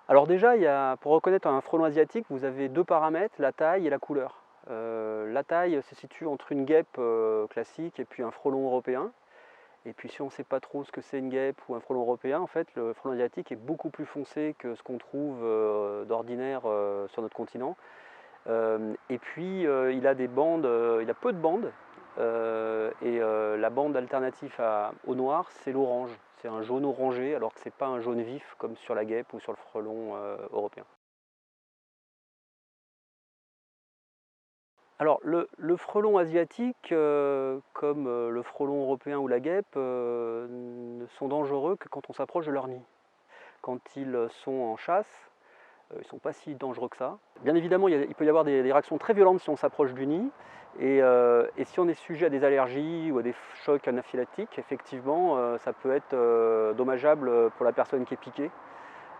Alors déjà, pour reconnaître un frelon asiatique, vous avez deux paramètres, la taille et la couleur. La taille se situe entre une guêpe classique et puis un frelon européen. Et puis si on ne sait pas trop ce que c'est une guêpe ou un frelon européen, en fait, le frelon asiatique est beaucoup plus foncé que ce qu'on trouve d'ordinaire sur notre continent. Et puis il a des bandes, il a peu de bandes. La bande alternative au noir, c'est l'orange. C'est un jaune orangé, alors que ce n'est pas un jaune vif comme sur la guêpe ou sur le frelon européen. Alors le frelon asiatique, comme le frelon européen ou la guêpe, ne sont dangereux que quand on s'approche de leur nid. Quand ils sont en chasse, ils ne sont pas si dangereux que ça. Bien évidemment, il peut y avoir des réactions très violentes si on s'approche du nid. Et si on est sujet à des allergies ou à des chocs anaphylactiques, effectivement, ça peut être dommageable pour la personne qui est piquée.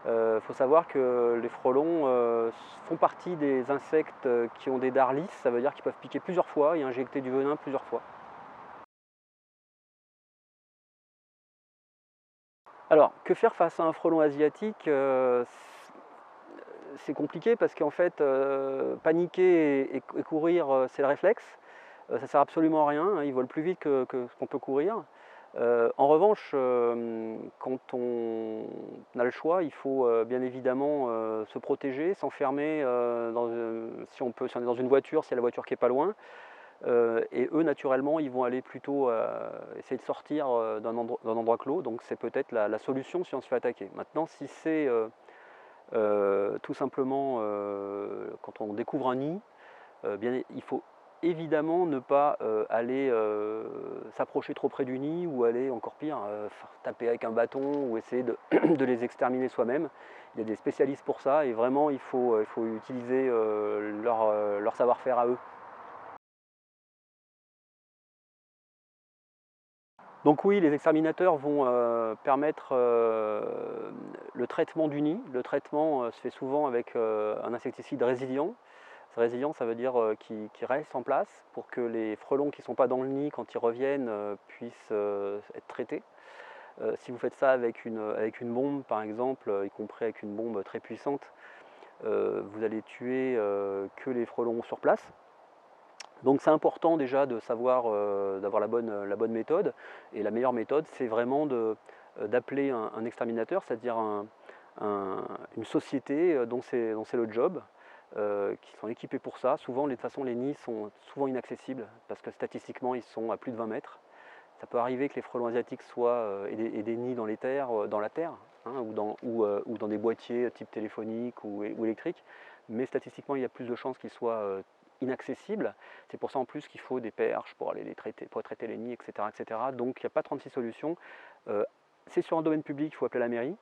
Il faut savoir que les frelons font partie des insectes qui ont des dards lisses, ça veut dire qu'ils peuvent piquer plusieurs fois et injecter du venin plusieurs fois. Alors, que faire face à un frelon asiatique? C'est compliqué parce qu'en fait, paniquer et courir, c'est le réflexe. Ça ne sert absolument à rien, hein, ils volent plus vite que ce qu'on peut courir. En revanche, quand on a le choix, il faut bien évidemment se protéger, s'enfermer, si on peut, si on est dans une voiture, s'il y a la voiture qui n'est pas loin. Et eux, naturellement, ils vont aller plutôt essayer de sortir d'un endroit clos. Donc c'est peut-être la solution si on se fait attaquer. Maintenant, si c'est tout simplement quand on découvre un nid, il faut évidemment ne pas aller s'approcher trop près du nid ou aller encore pire, taper avec un bâton ou essayer de, de les exterminer soi-même. Il y a des spécialistes pour ça et vraiment il faut utiliser leur savoir-faire à eux. Donc oui, les exterminateurs vont permettre le traitement du nid. Le traitement se fait souvent avec un insecticide résilient. Résilient, ça veut dire qu'il reste en place pour que les frelons qui ne sont pas dans le nid, quand ils reviennent, puissent être traités. Si vous faites ça avec une bombe, par exemple, y compris avec une bombe très puissante, vous allez tuer que les frelons sur place. Donc c'est important déjà de savoir, d'avoir la bonne méthode. Et la meilleure méthode, c'est vraiment d'appeler un exterminateur, c'est-à-dire une société dont c'est le job, qui sont équipés pour ça. Souvent, de toute façon, les nids sont souvent inaccessibles parce que statistiquement, ils sont à plus de 20 mètres. Ça peut arriver que les frelons asiatiques aient des nids dans dans la terre, hein, ou dans des boîtiers type téléphonique ou électrique, mais statistiquement, il y a plus de chances qu'ils soient inaccessibles. C'est pour ça en plus qu'il faut des perches pour aller les traiter, pour traiter les nids, etc., etc. Donc il n'y a pas 36 solutions. C'est sur un domaine public, il faut appeler la mairie.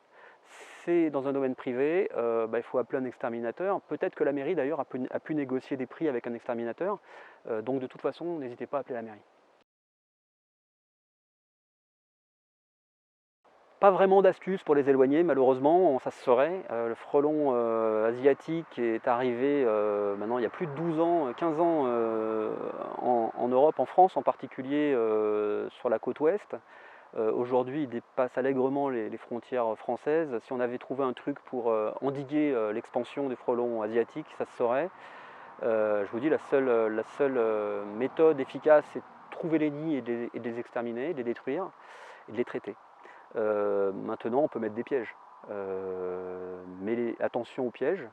C'est dans un domaine privé, il faut appeler un exterminateur. Peut-être que la mairie d'ailleurs a pu négocier des prix avec un exterminateur. Donc de toute façon, n'hésitez pas à appeler la mairie. Pas vraiment d'astuce pour les éloigner, malheureusement, ça se saurait. Le frelon asiatique est arrivé maintenant il y a plus de 12 ans, 15 ans en Europe, en France en particulier, sur la côte ouest. Aujourd'hui, il dépasse allègrement les frontières françaises. Si on avait trouvé un truc pour endiguer l'expansion des frelons asiatiques, ça se saurait. Je vous dis, la seule méthode efficace, c'est de trouver les nids et de les exterminer, de les détruire et de les traiter. Maintenant, on peut mettre des pièges. Mais attention aux pièges.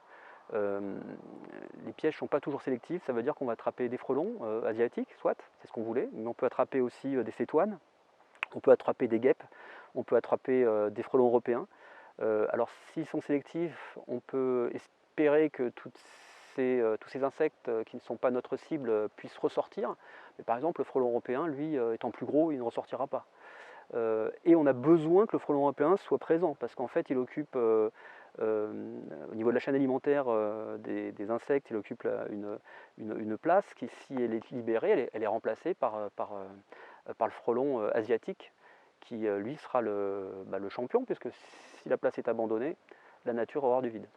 Les pièges ne sont pas toujours sélectifs, ça veut dire qu'on va attraper des frelons asiatiques, soit, c'est ce qu'on voulait, mais on peut attraper aussi des cétoines, on peut attraper des guêpes, on peut attraper des frelons européens. Alors s'ils sont sélectifs, on peut espérer que tous ces insectes qui ne sont pas notre cible puissent ressortir. Mais par exemple, le frelon européen, lui, étant plus gros, il ne ressortira pas. Et on a besoin que le frelon européen soit présent, parce qu'en fait, il occupe, au niveau de la chaîne alimentaire des insectes, il occupe une place qui, si elle est libérée, elle est remplacée par le frelon asiatique, qui lui sera le champion, puisque si la place est abandonnée, la nature aura du vide.